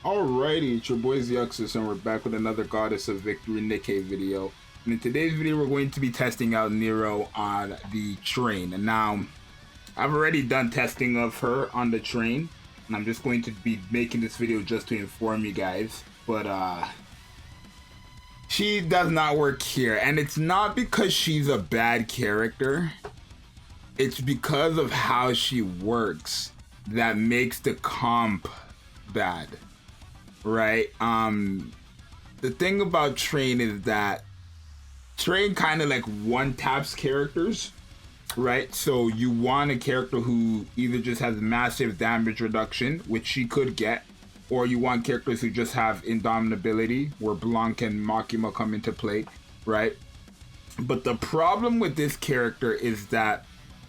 Alrighty, it's your boy Zxous, and we're back with another Goddess of Victory Nikke video. And in today's video, we're going to be testing out NERO on the train. And now, I've already done testing of her on the train, and I'm just going to be making this video just to inform you guys. But she does not work here, and it's not because she's a bad character. It's because of how she works that makes the comp bad. Right? The thing about Train is that Train kind of like one taps characters, right? So you want a character who either just has massive damage reduction, which she could get, or you want characters who just have indomitability, where Blanc and Makima come into play, right? But the problem with this character is that,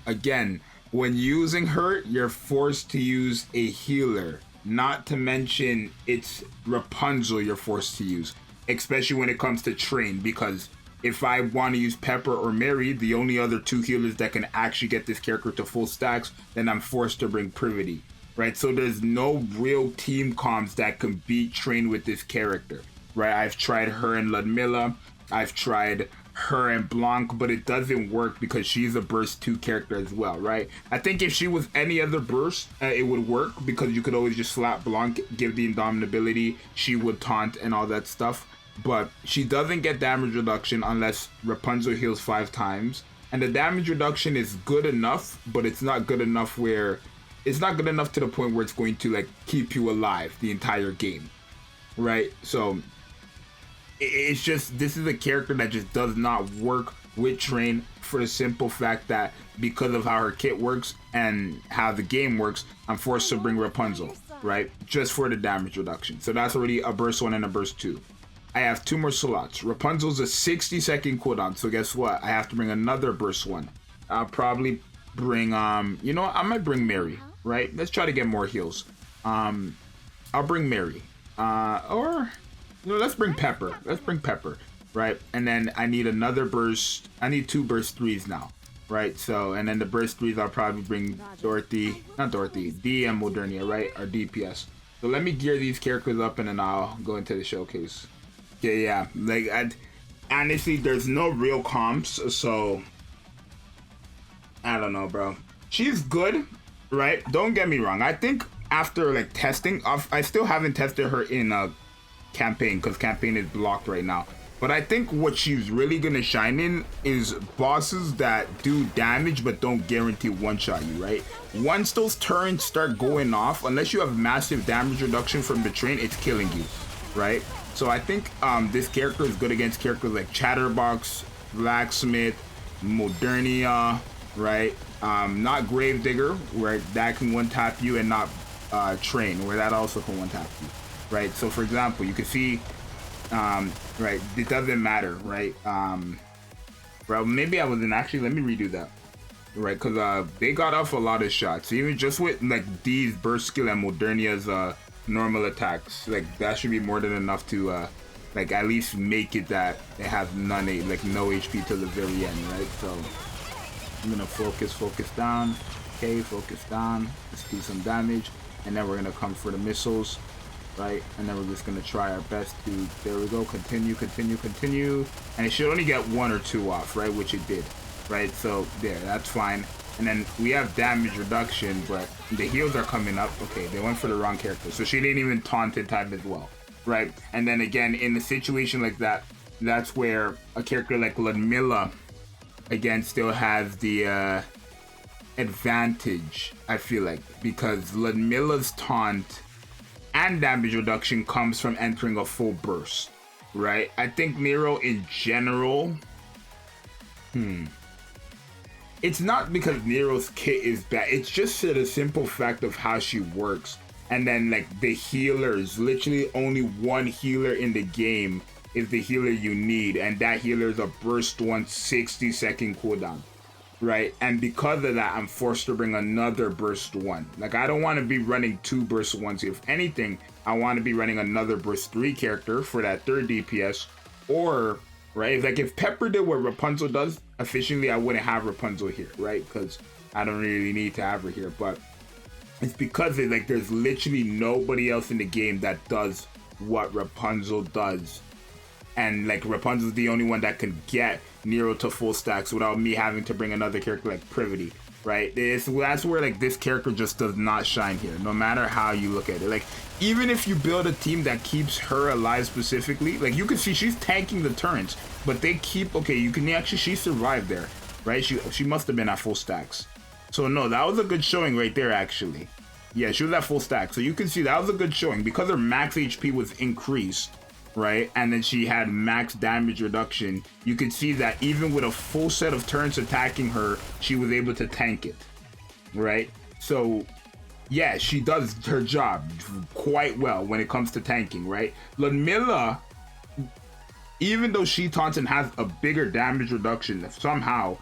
again, when using her, you're forced to use a healer. Not to mention, it's Rapunzel you're forced to use, especially when it comes to Train, because if I want to use Pepper or Mary, the only other two healers that can actually get this character to full stacks, then I'm forced to bring Privity, right? So there's no real team comps that can beat Train with this character, right? I've tried her and Ludmilla, I've tried her and Blanc, but it doesn't work because she's a burst 2 character as well, right? I think if she was any other burst, it would work because you could always just slap Blanc, give the indomitability, she would taunt and all that stuff. But she doesn't get damage reduction unless Rapunzel heals 5 times. And the damage reduction is good enough, but it's not good enough where it's not good enough to the point where it's going to like keep you alive the entire game, right? So it's just, this is a character that just does not work with Train for the simple fact that because of how her kit works and how the game works, I'm forced to bring Rapunzel, right? Just for the damage reduction. So that's already a burst 1 and a burst 2. I have 2 more slots. Rapunzel's a 60-second cooldown, so guess what? I have to bring another burst 1. I'll probably bring, you know what? I might bring Mary, right? Let's try to get more heals. I'll bring Mary. Or... no, let's bring Pepper. Let's bring Pepper, right? And then I need another burst. I need 2 burst 3s now, right? So, and then the burst 3s, I'll probably bring Dorothy, not Dorothy, D and Modernia, right? Or DPS. So let me gear these characters up and then I'll go into the showcase. Yeah. Like, honestly, there's no real comps, so I don't know, bro. She's good, right? Don't get me wrong. I think after like testing, I still haven't tested her in campaign because campaign is blocked right now, but I think what she's really gonna shine in is bosses that do damage but don't guarantee one-shot you, right? Once those turrets start going off, unless you have massive damage reduction from the train, it's killing you, right? So I think this character is good against characters like Chatterbox, Blacksmith, Modernia, right? Not Gravedigger, where that can one-tap you, and not Train, where that also can one-tap you. Right, so for example, you can see, right, it doesn't matter, right? Bro, maybe I wasn't actually, let me redo that, right? Because they got off a lot of shots, even just with like these burst skill and Modernia's normal attacks, like that should be more than enough to like at least make it that it has none, like no HP till the very end, right? So I'm gonna focus down, okay, focus down, let's do some damage, and then we're gonna come for the missiles. Right, and then we're just gonna try our best to, there we go, continue, and it should only get 1 or 2 off, right, which it did, right? So there, that's fine. And then we have damage reduction, but the heals are coming up. Okay, they went for the wrong character, so she didn't even taunt in time as well, right? And then again, in a situation like that, that's where a character like Ludmilla again still has the advantage, I feel like, because Ludmilla's taunt and damage reduction comes from entering a full burst, right? I think NERO in general, it's not because NERO's kit is bad, it's just for the simple fact of how she works. And then like the healers, literally only one healer in the game is the healer you need, and that healer is a burst 1 60-second cooldown. Right, and because of that, I'm forced to bring another burst 1. Like, I don't want to be running 2 burst 1s here. If anything, I want to be running another burst 3 character for that 3rd DPS, or right, like if Pepper did what Rapunzel does efficiently, I wouldn't have Rapunzel here, right? Because I don't really need to have her here. But It's because like there's literally nobody else in the game that does what Rapunzel does. And like Rapunzel's the only one that can get NERO to full stacks without me having to bring another character like Privity, right? That's where like this character just does not shine here, no matter how you look at it. Like even if you build a team that keeps her alive specifically, like you can see she's tanking the turrets, but they keep, okay, you can actually, she survived there, right? She must have been at full stacks. So no, that was a good showing right there actually. Yeah, she was at full stack. So you can see that was a good showing because her max HP was increased, right? And then she had max damage reduction. You could see that even with a full set of turns attacking her, she was able to tank it, right? So yeah, she does her job quite well when it comes to tanking, right? Ludmilla, even though she taunts and has a bigger damage reduction somehow,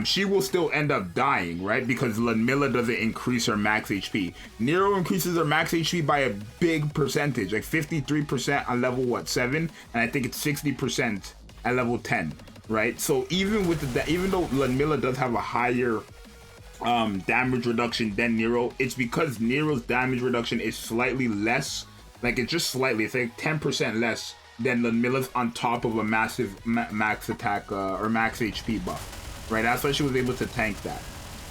she will still end up dying, right? Because Ludmilla doesn't increase her max HP. NERO increases her max HP by a big percentage, like 53% on level, what, 7? And I think it's 60% at level 10, right? So even with even though Ludmilla does have a higher damage reduction than NERO, it's because NERO's damage reduction is slightly less, like it's just slightly, it's like 10% less than Ludmilla's on top of a massive max attack or max HP buff, right? That's why she was able to tank that,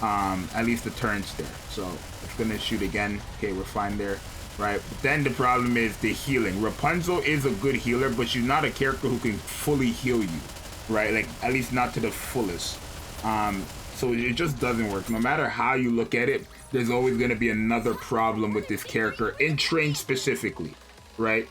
at least the turns there. So it's gonna shoot again. Okay, we're fine there, right? But then the problem is the healing. Rapunzel is a good healer, but she's not a character who can fully heal you, right? Like at least not to the fullest. So it just doesn't work. No matter how you look at it, there's always gonna be another problem with this character in train specifically, right?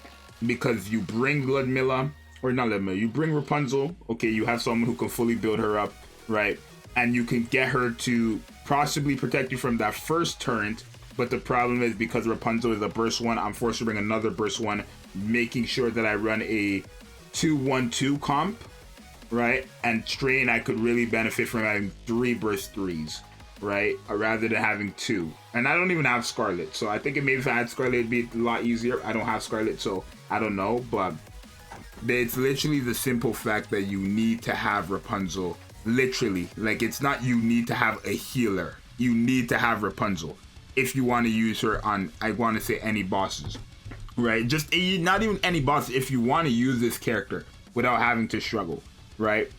Because you bring Ludmilla, or not Ludmilla, you bring Rapunzel, okay, you have someone who can fully build her up, right? And you can get her to possibly protect you from that first turret, but the problem is because Rapunzel is a burst one, I'm forced to bring another burst one, making sure that I run a 2-1-2 comp, right? And Strain, I could really benefit from having 3 burst 3s, right? Rather than having 2. And I don't even have Scarlet, so I think maybe if I had Scarlet, it'd be a lot easier. I don't have Scarlet, so I don't know, but it's literally the simple fact that you need to have Rapunzel. Literally, like it's not you need to have a healer. You need to have Rapunzel if you want to use her on, I want to say, any bosses, right? Just not even any boss. If you want to use this character without having to struggle, right?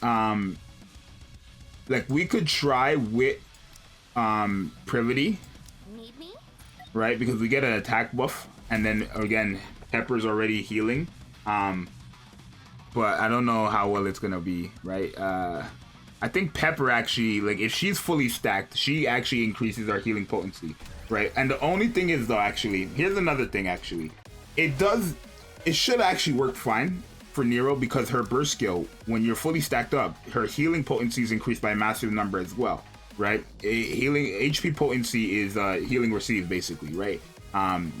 Like we could try with Privity, right? Because we get an attack buff, and then again, Pepper's already healing, but I don't know how well it's gonna be, right? I think Pepper actually, like if she's fully stacked, she actually increases our healing potency, right? And the only thing is though, actually, here's another thing actually, it should actually work fine for NERO because her burst skill, when you're fully stacked up, her healing potency is increased by a massive number as well, right? Healing HP potency is healing received basically, right?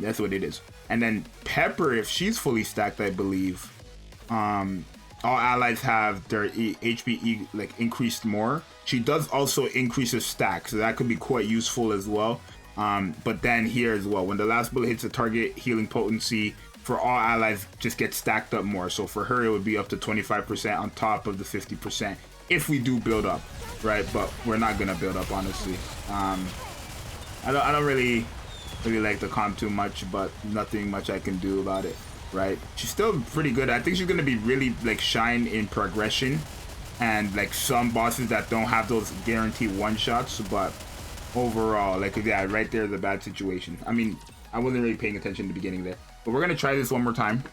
That's what it is. And then Pepper, if she's fully stacked, I believe, all allies have their HP like increased more. She does also increase her stack, so that could be quite useful as well. But then here as well, when the last bullet hits a target, healing potency for all allies just gets stacked up more. So for her, it would be up to 25% on top of the 50% if we do build up, right? But we're not gonna build up, honestly. I don't really like the comp too much, but nothing much I can do about it, right? She's still pretty good. I think she's gonna be really like shine in progression and like some bosses that don't have those guaranteed one shots, but overall, like yeah, right there is a bad situation. I mean, I wasn't really paying attention in the beginning there, but we're gonna try this one more time.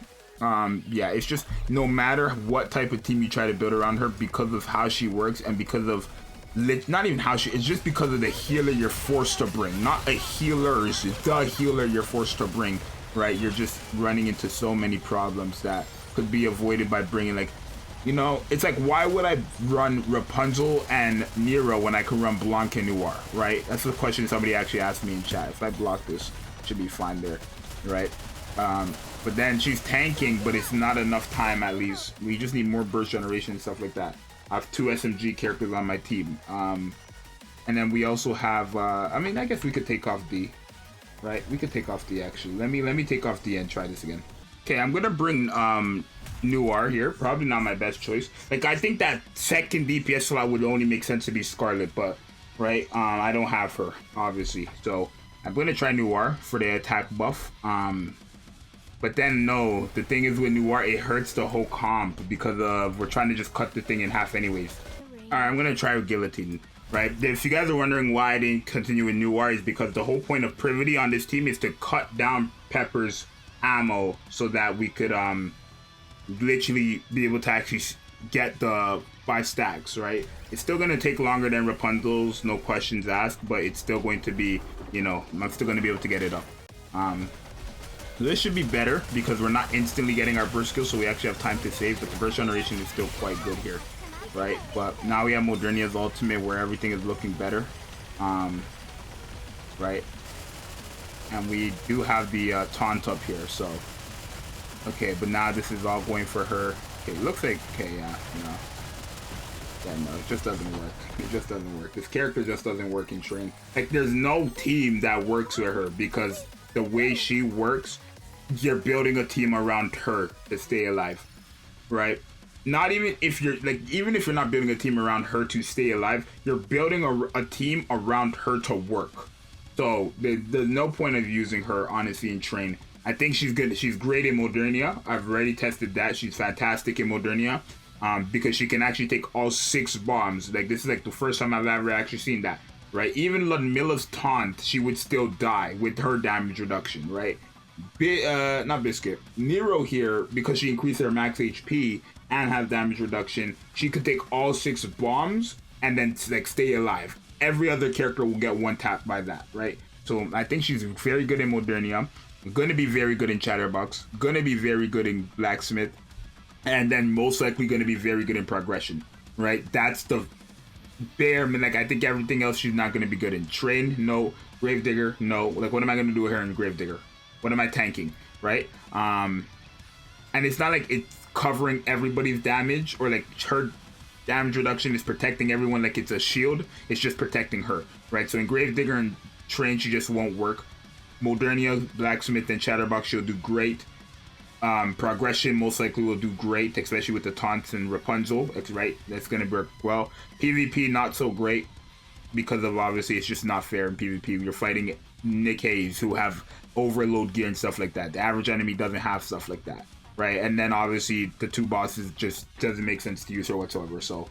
Yeah, it's just no matter what type of team you try to build around her, because of how she works and because of not even how it's just because of the healer you're forced to bring, not a healer, it's the healer you're forced to bring, right? You're just running into so many problems that could be avoided by bringing, like, you know, it's like, why would I run Rapunzel and NERO when I can run Blanc and Noir, right? That's the question somebody actually asked me in chat. If I block this, it should be fine there, right? But then she's tanking, but it's not enough time. At least we just need more burst generation and stuff like that. I have 2 SMG characters on my team, and then we also have I mean, I guess we could take off D, right? We could take off D actually. Let me take off D and try this again. Okay, I'm gonna bring Noir here. Probably not my best choice. Like, I think that second DPS slot would only make sense to be Scarlet, but right, I don't have her obviously, so I'm gonna try Noir for the attack buff. But then no, the thing is with Noir, it hurts the whole comp because of we're trying to just cut the thing in half anyways. Alright, I'm gonna try with Guillotine. Right? If you guys are wondering why I didn't continue with Noir, is because the whole point of Privity on this team is to cut down Pepper's ammo so that we could literally be able to actually get the 5 stacks, right? It's still gonna take longer than Rapunzel's, no questions asked, but it's still going to be, you know, I'm still gonna be able to get it up. This should be better because we're not instantly getting our burst skill, so we actually have time to save, but the burst generation is still quite good here, right? But now we have Modernia's ultimate where everything is looking better, right? And we do have the taunt up here, so okay, but now this is all going for her. Okay, looks like, okay, yeah, no. Yeah, no, it just doesn't work. It just doesn't work. This character just doesn't work in train. Like, there's no team that works with her because the way she works, you're building a team around her to stay alive, right? Not even if you're, like, even if you're not building a team around her to stay alive, you're building a team around her to work. So there's no point of using her, honestly, in train. I think she's good. She's great in Modernia. I've already tested that. She's fantastic in Modernia because she can actually take all 6 bombs. Like, this is like the first time I've ever actually seen that, right? Even Ludmilla's taunt, she would still die with her damage reduction, right? Not Biscuit. NERO here, because she increased her max HP and have damage reduction, she could take all 6 bombs and then like stay alive. Every other character will get 1 tap by that, right? So I think she's very good in Modernia. Going to be very good in Chatterbox, going to be very good in Blacksmith, and then most likely going to be very good in Progression, right? That's the bare, like, I think everything else she's not going to be good in. Train, no. Gravedigger, no. Like, what am I going to do with her in Gravedigger? What am I tanking, right? And it's not like it's covering everybody's damage, or like her damage reduction is protecting everyone like it's a shield. It's just protecting her, right? So in Gravedigger and Train, she just won't work. Modernia, Blacksmith, and Chatterbox, she'll do great. Progression most likely will do great, especially with the taunts and Rapunzel, right? That's going to work well. PvP, not so great, because of obviously it's just not fair in PvP. You're fighting Nikkes who have overload gear and stuff like that. The average enemy doesn't have stuff like that, right? And then obviously the 2 bosses just doesn't make sense to use her whatsoever. So,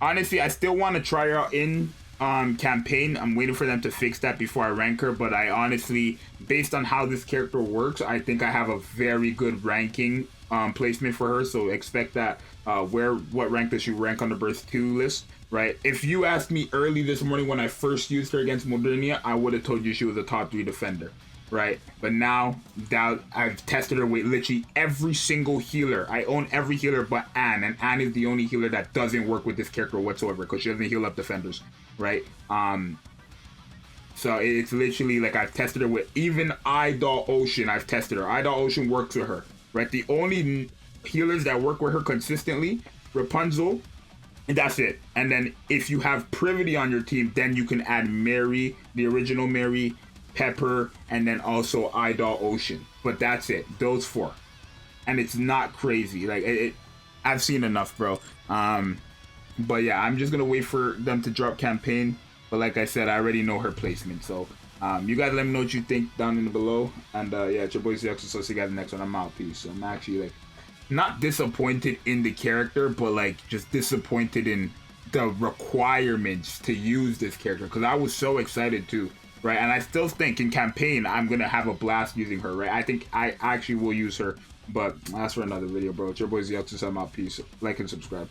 honestly, I still want to try her out in campaign. I'm waiting for them to fix that before I rank her, but I honestly, based on how this character works, I think I have a very good ranking placement for her. So expect that. What rank does she rank on the Burst 2 list, right? If you asked me early this morning when I first used her against Modernia, I would have told you she was a top 3 defender, right? But now that I've tested her with literally every single healer. I own every healer but Anne, and Anne is the only healer that doesn't work with this character whatsoever because she doesn't heal up defenders, right? So it's literally like I've tested her with even Idol Ocean. I've tested her. Idol Ocean works with her, right? The only healers that work with her consistently, Rapunzel, and that's it. And then if you have Privity on your team, then you can add Mary, the original Mary, Pepper, and then also Idol Ocean. But that's it. Those 4. And it's not crazy. Like, I've seen enough, bro. But yeah, I'm just gonna wait for them to drop campaign. But like I said, I already know her placement. So you guys let me know what you think down in the below. And yeah, it's your boy Zxous. So see you guys in the next one. I'm out. Peace. So I'm actually like not disappointed in the character, but like just disappointed in the requirements to use this character, because I was so excited too, right? And I still think in campaign I'm gonna have a blast using her, right? I think I actually will use her, but that's for another video, bro. It's your boy Zxous. I'm out. Peace. Like and subscribe.